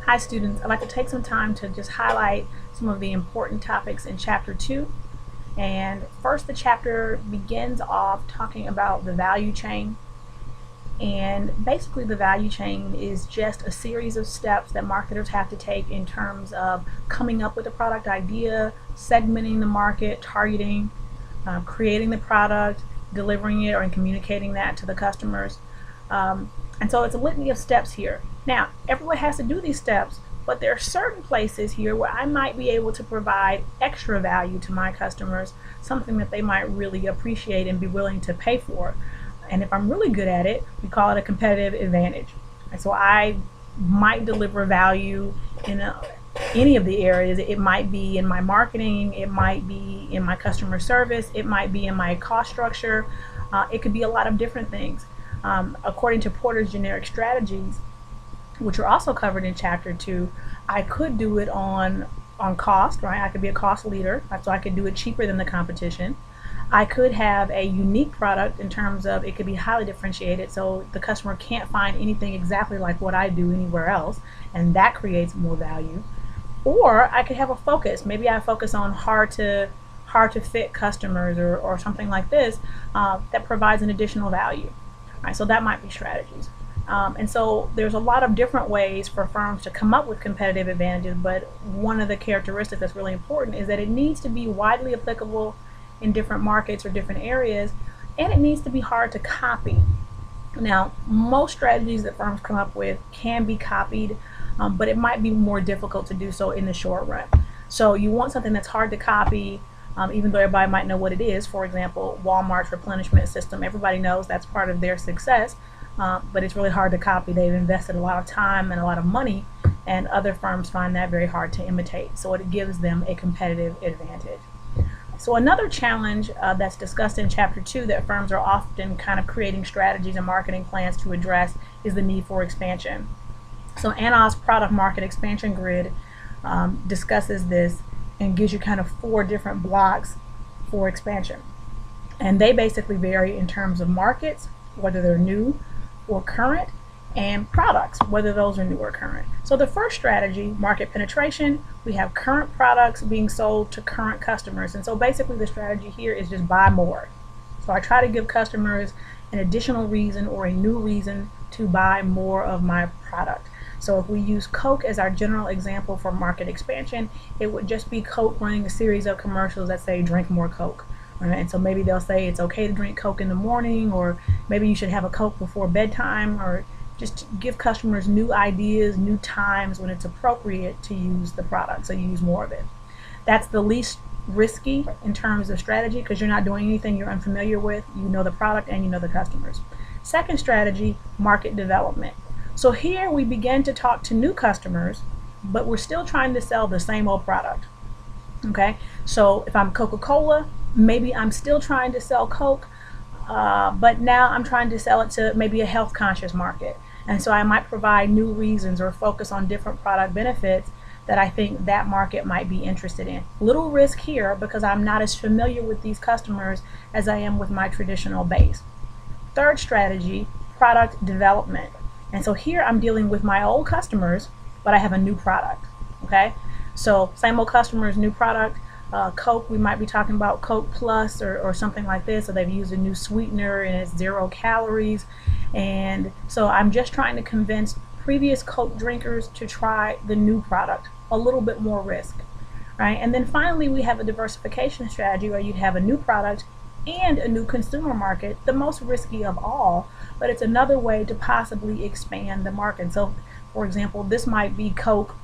Hi students, I'd like to take some time to just highlight some of the important topics in chapter 2. And first, the chapter begins off talking about the value chain. And basically the value chain is just a series of steps that marketers have to take in terms of coming up with a product idea, segmenting the market, targeting, creating the product, delivering it, or communicating that to the customers. And so it's a litany of steps here. Now, everyone has to do these steps, but there are certain places here where I might be able to provide extra value to my customers, something that they might really appreciate and be willing to pay for. And if I'm really good at it, we call it a competitive advantage. And so I might deliver value in any of the areas. It might be in my marketing, it might be in my customer service, it might be in my cost structure, it could be a lot of different things. According to Porter's generic strategies, which are also covered in chapter 2, I could do it on cost, right? I could be a cost leader, so I could do it cheaper than the competition. I could have a unique product in terms of it could be highly differentiated, so the customer can't find anything exactly like what I do anywhere else, and that creates more value. Or I could have a focus. Maybe I focus on hard to fit customers or something like this that provides an additional value. Right, so that might be strategies. And so there's a lot of different ways for firms to come up with competitive advantages, but one of the characteristics that's really important is that it needs to be widely applicable in different markets or different areas, and it needs to be hard to copy. Now, most strategies that firms come up with can be copied, but it might be more difficult to do so in the short run. So you want something that's hard to copy, even though everybody might know what it is. For example, Walmart's replenishment system, everybody knows that's part of their success, but it's really hard to copy. They've invested a lot of time and a lot of money, and other firms find that very hard to imitate, so it gives them a competitive advantage. So another challenge that's discussed in chapter 2 that firms are often kind of creating strategies and marketing plans to address is the need for expansion. So Anna's product market expansion grid discusses this and gives you kind of 4 different blocks for expansion. And they basically vary in terms of markets, whether they're new or current, and products, whether those are new or current. So the first strategy, market penetration, we have current products being sold to current customers. And so basically the strategy here is just buy more. So I try to give customers an additional reason or a new reason to buy more of my product. So if we use Coke as our general example for market expansion, it would just be Coke running a series of commercials that say drink more Coke. Right? And so maybe they'll say it's okay to drink Coke in the morning, or maybe you should have a Coke before bedtime, or just give customers new ideas, new times when it's appropriate to use the product, so you use more of it. That's the least risky in terms of strategy because you're not doing anything you're unfamiliar with. You know the product and you know the customers. Second strategy, market development. So here we begin to talk to new customers, but we're still trying to sell the same old product. Okay, so if I'm Coca-Cola, maybe I'm still trying to sell Coke, but now I'm trying to sell it to maybe a health conscious market. And so I might provide new reasons or focus on different product benefits that I think that market might be interested in. Little risk here because I'm not as familiar with these customers as I am with my traditional base. Third strategy, product development. And so here I'm dealing with my old customers, but I have a new product. Okay, so same old customers, new product. Coke, we might be talking about Coke Plus or something like this. So they've used a new sweetener and it's 0 calories. And so I'm just trying to convince previous Coke drinkers to try the new product, a little bit more risk, right? And then finally, we have a diversification strategy where you'd have a new product and a new consumer market, the most risky of all, but it's another way to possibly expand the market. So for example, this might be Coke,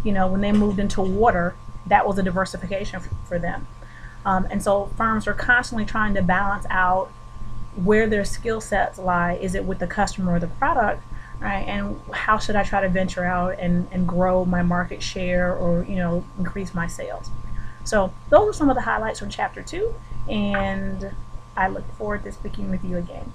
when they moved into water, that was a diversification for them. And so firms are constantly trying to balance out where their skill sets lie. Is it with the customer or the product, right? And how should I try to venture out and grow my market share or increase my sales? So those are some of the highlights from chapter 2, and I look forward to speaking with you again.